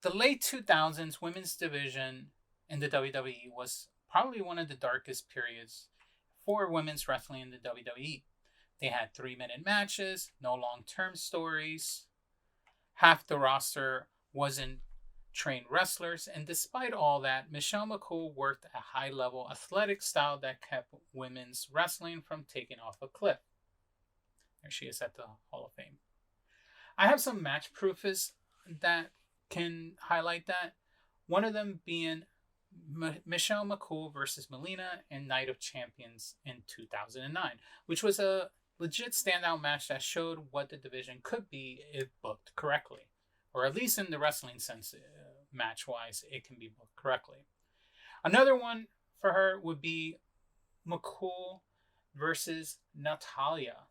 The late 2000s women's division in the WWE was probably one of the darkest periods for women's wrestling in the WWE. They had 3-minute matches, no long term stories. Half the roster wasn't trained wrestlers, and despite all that, Michelle McCool worked a high level athletic style that kept women's wrestling from taking off a cliff. There she is at the Hall of Fame. I have some match proofs that can highlight that. One of them being Michelle McCool versus Melina in Night of Champions in 2009, which was a legit standout match that showed what the division could be if booked correctly, or at least in the wrestling sense, match wise, it can be booked correctly. Another one for her would be McCool versus Natalia,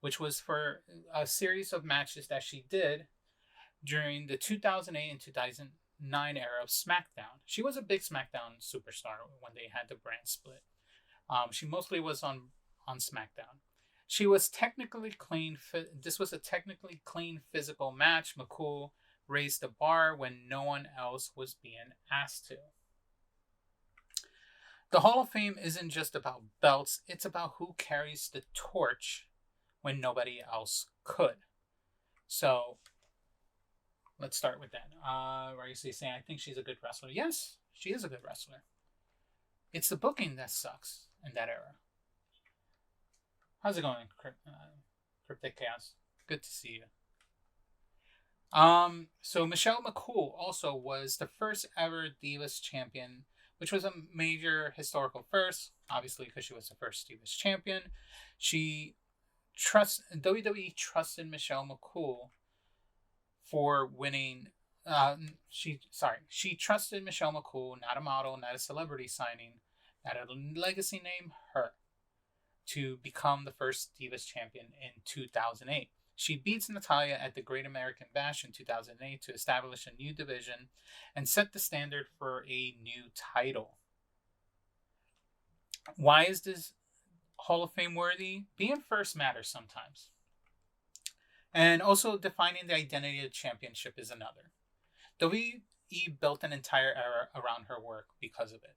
which was for a series of matches that she did during the 2008 and 2009 era of SmackDown. She was a big SmackDown superstar when they had the brand split. She mostly was on SmackDown. She was technically clean. This was a technically clean physical match. McCool raised the bar when no one else was being asked to. The Hall of Fame isn't just about belts, it's about who carries the torch when nobody else could. So let's start with that. Racy saying, I think she's a good wrestler. Yes, she is a good wrestler. It's the booking that sucks in that era. How's it going, Cryptic Chaos? Good to see you. So Michelle McCool also was the first ever Divas champion, which was a major historical first, obviously because she was the first Divas champion. WWE trusted Michelle McCool for winning. She trusted Michelle McCool, not a model, not a celebrity signing, not a legacy name, her, to become the first Divas champion in 2008. She beats Natalia at the Great American Bash in 2008 to establish a new division and set the standard for a new title. Why is this Hall of Fame worthy? Being first matters sometimes. And also defining the identity of the championship is another. WWE built an entire era around her work because of it.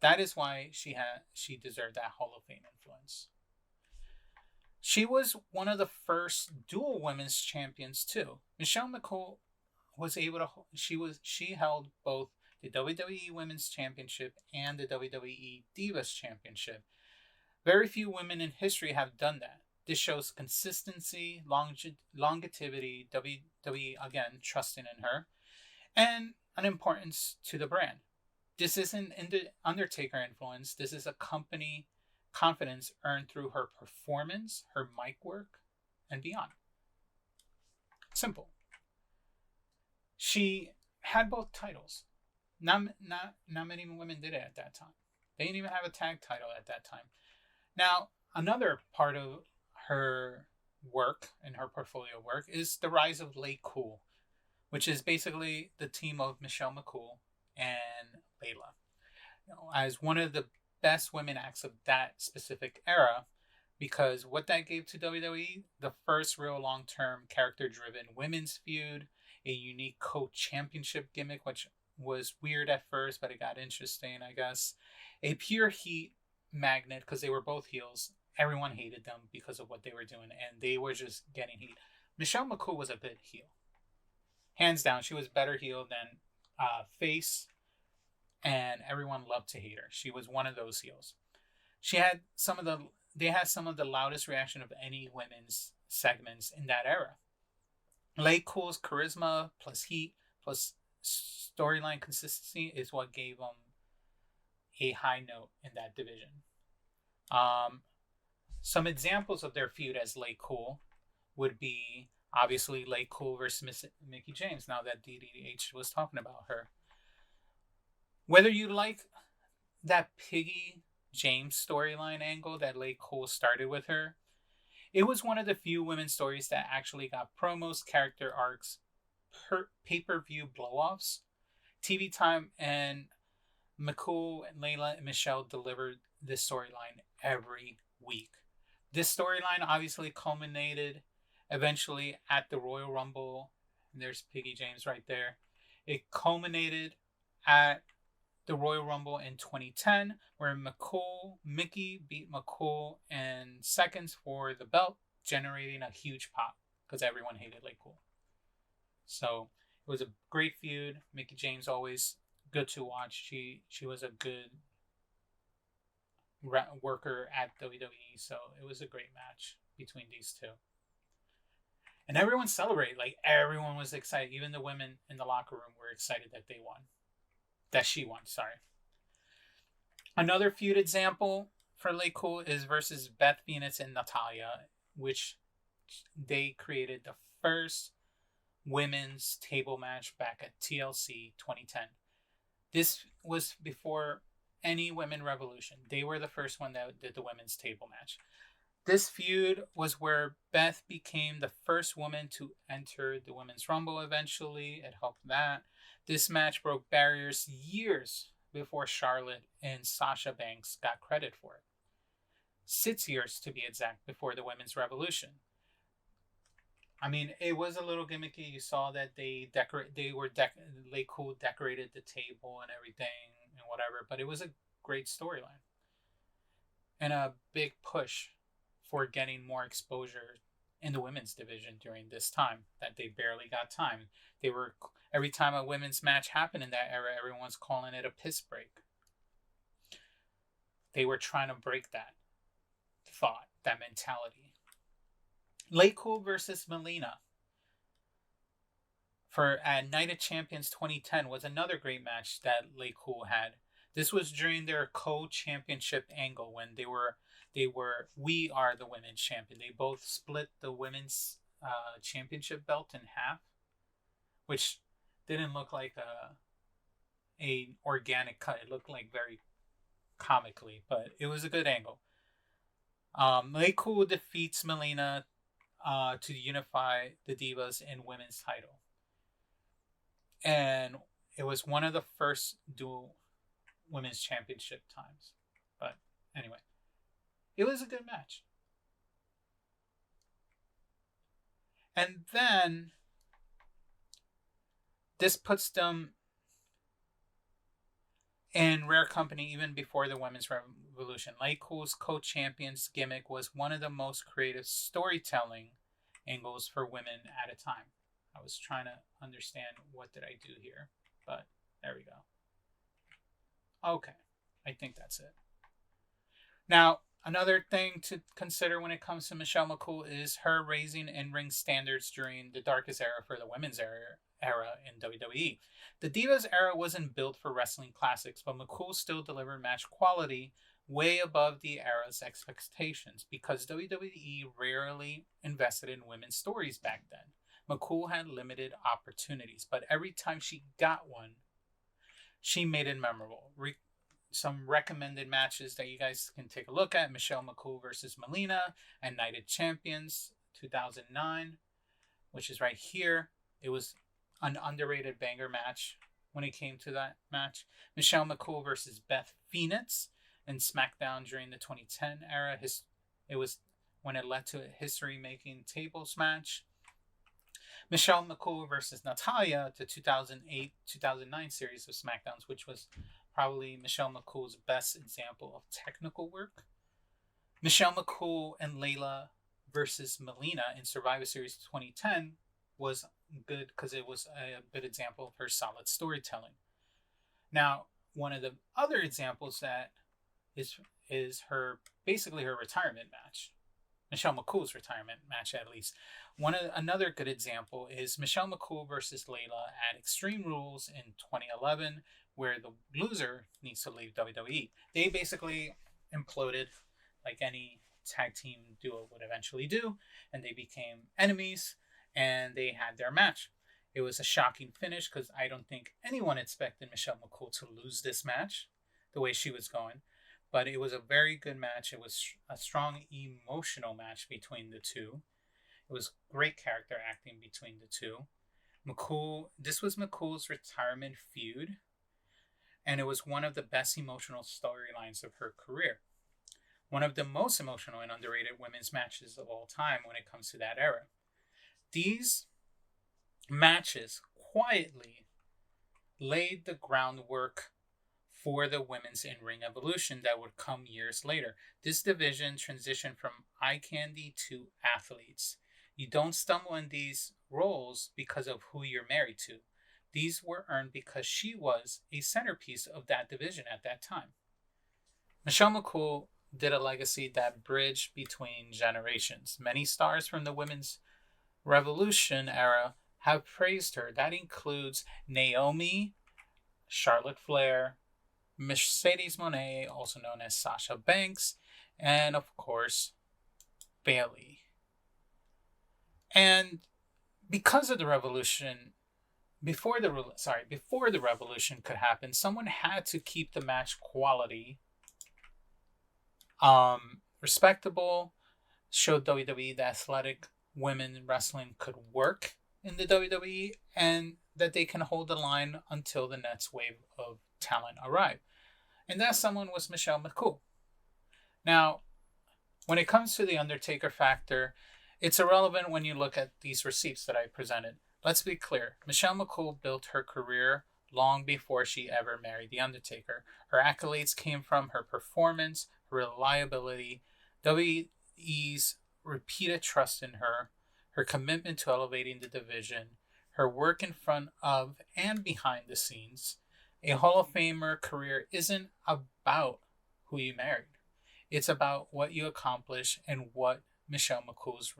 That is why she deserved that Hall of Fame influence. She was one of the first dual women's champions too. Michelle McCool was able to. She held both the WWE Women's Championship and the WWE Divas Championship. Very few women in history have done that. This shows consistency, longevity, WWE again trusting in her, and an importance to the brand. This isn't Undertaker influence. This is a company confidence earned through her performance, her mic work, and beyond. Simple. She had both titles. Not many women did it at that time. They didn't even have a tag title at that time. Now, another part of her work and her portfolio work is the rise of Lay Cool, which is basically the team of Michelle McCool and Layla. As one of the best women acts of that specific era, because what that gave to WWE, the first real long-term character-driven women's feud, a unique co-championship gimmick, which was weird at first, but it got interesting, I guess. A pure heat magnet, because they were both heels. Everyone hated them because of what they were doing, and they were just getting heat. Michelle McCool was a good heel. Hands down, she was better heel than face, and everyone loved to hate her. She was one of those heels. They had some of the loudest reaction of any women's segments in that era. Lay Cool's charisma plus heat plus storyline consistency is what gave them a high note in that division. Some examples of their feud as Lay Cool would be obviously Lay Cool versus Mickie James, now that DDH was talking about her. Whether you like that Piggy James storyline angle that Lay Cool started with her, it was one of the few women's stories that actually got promos, character arcs, pay-per-view blow-offs, TV time, and McCool and Layla and Michelle delivered this storyline every week. This storyline obviously culminated eventually at the Royal Rumble. And there's Piggy James right there. It culminated at the Royal Rumble in 2010, where Mickey beat McCool in seconds for the belt, generating a huge pop because everyone hated Lake Cool. So it was a great feud. Mickey James always good to watch. She was a good worker at WWE, so it was a great match between these two. And everyone celebrated. Like, everyone was excited. Even the women in the locker room were excited that they won. That she won, sorry. Another feud example for Late Cool is versus Beth Phoenix and Natalya, which they created the first women's table match back at TLC 2010. This was before any women revolution. They were the first one that did the women's table match. This feud was where Beth became the first woman to enter the Women's Rumble eventually. It helped that. This match broke barriers years before Charlotte and Sasha Banks got credit for it. 6 years, to be exact, before the Women's Revolution. I mean, it was a little gimmicky. You saw that Lay Cool decorated the table and everything and whatever, but it was a great storyline and a big push for getting more exposure in the women's division during this time that they barely got time. They were, every time a women's match happened in that era, everyone's calling it a piss break. They were trying to break that thought, that mentality. Late Cool versus Melina for at Night of Champions 2010 was another great match that Late Cool had. This was during their co-championship angle when they were we are the women's champion. They both split the women's championship belt in half, which didn't look like a organic cut. It looked like very comically, but it was a good angle. Late Cool defeats Melina to unify the Divas in women's title. And it was one of the first dual women's championship times. But anyway, it was a good match. And then this puts them in rare company even before the Women's Revolution. Late Cool's co-champions gimmick was one of the most creative storytelling angles for women at a time. I was trying to understand what did I do here, but there we go. Okay, I think that's it. Now, another thing to consider when it comes to Michelle McCool is her raising in-ring standards during the darkest era for the women's era in WWE. The Divas era wasn't built for wrestling classics, but McCool still delivered match quality way above the era's expectations because WWE rarely invested in women's stories back then. McCool had limited opportunities, but every time she got one, she made it memorable. Some recommended matches that you guys can take a look at: Michelle McCool versus Melina and Night of Champions 2009, which is right here. It was an underrated banger match when it came to that match. Michelle McCool versus Beth Phoenix in SmackDown during the 2010 era. It was when it led to a history-making tables match. Michelle McCool versus Natalya, the 2008-2009 series of SmackDowns, which was probably Michelle McCool's best example of technical work. Michelle McCool and Layla versus Melina in Survivor Series 2010 was good because it was a good example of her solid storytelling. Now, one of the other examples that is her basically her retirement match. Michelle McCool's retirement match, at least. Another good example is Michelle McCool versus Layla at Extreme Rules in 2011, where the loser needs to leave WWE. They basically imploded like any tag team duo would eventually do, and they became enemies, and they had their match. It was a shocking finish because I don't think anyone expected Michelle McCool to lose this match the way she was going. But it was a very good match. It was a strong emotional match between the two. It was great character acting between the two. This was McCool's retirement feud, and it was one of the best emotional storylines of her career. One of the most emotional and underrated women's matches of all time when it comes to that era. These matches quietly laid the groundwork for the women's in-ring evolution that would come years later. This division transitioned from eye candy to athletes. You don't stumble in these roles because of who you're married to. These were earned because she was a centerpiece of that division at that time. Michelle McCool did a legacy that bridged between generations. Many stars from the women's revolution era have praised her. That includes Naomi, Charlotte Flair, Mercedes Moné, also known as Sasha Banks, and of course, Bayley. And because of the revolution, before the revolution could happen, someone had to keep the match quality respectable, showed WWE that athletic women wrestling could work in the WWE, and that they can hold the line until the next wave of talent arrive. And that someone was Michelle McCool. Now, when it comes to the Undertaker factor, it's irrelevant when you look at these receipts that I presented. Let's be clear, Michelle McCool built her career long before she ever married The Undertaker. Her accolades came from her performance, her reliability, WWE's repeated trust in her, her commitment to elevating the division, her work in front of and behind the scenes. A Hall of Famer career isn't about who you married. It's about what you accomplish and what Michelle McCool's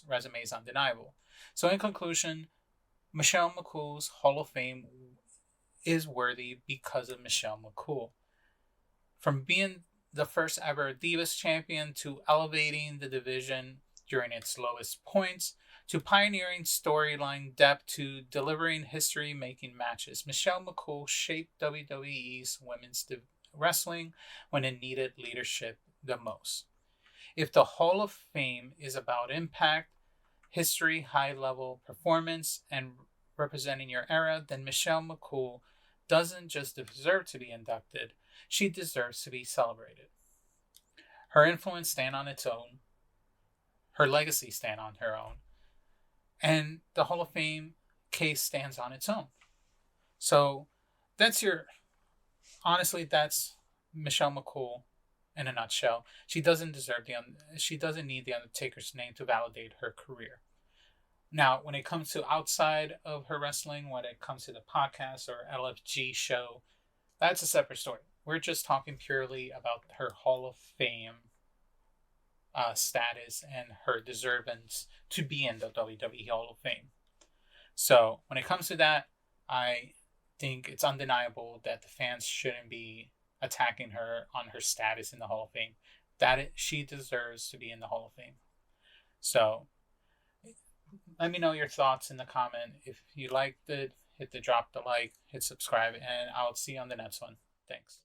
resume is undeniable. So in conclusion, Michelle McCool's Hall of Fame is worthy because of Michelle McCool. From being the first ever Divas champion to elevating the division during its lowest points, to pioneering storyline depth to delivering history-making matches, Michelle McCool shaped WWE's women's wrestling when it needed leadership the most. If the Hall of Fame is about impact, history, high-level performance, and representing your era, then Michelle McCool doesn't just deserve to be inducted, she deserves to be celebrated. Her influence stands on its own. Her legacy stands on her own. And the Hall of Fame case stands on its own. So that's Michelle McCool in a nutshell. She doesn't need the Undertaker's name to validate her career. Now, when it comes to outside of her wrestling, when it comes to the podcast or LFG show, that's a separate story. We're just talking purely about her Hall of Fame status and her deservance to be in the WWE Hall of Fame. So when it comes to that, I think it's undeniable that the fans shouldn't be attacking her on her status in the Hall of Fame. She deserves to be in the Hall of Fame. So let me know your thoughts in the comment. If you liked it, hit the like, hit subscribe, and I'll see you on the next one. Thanks.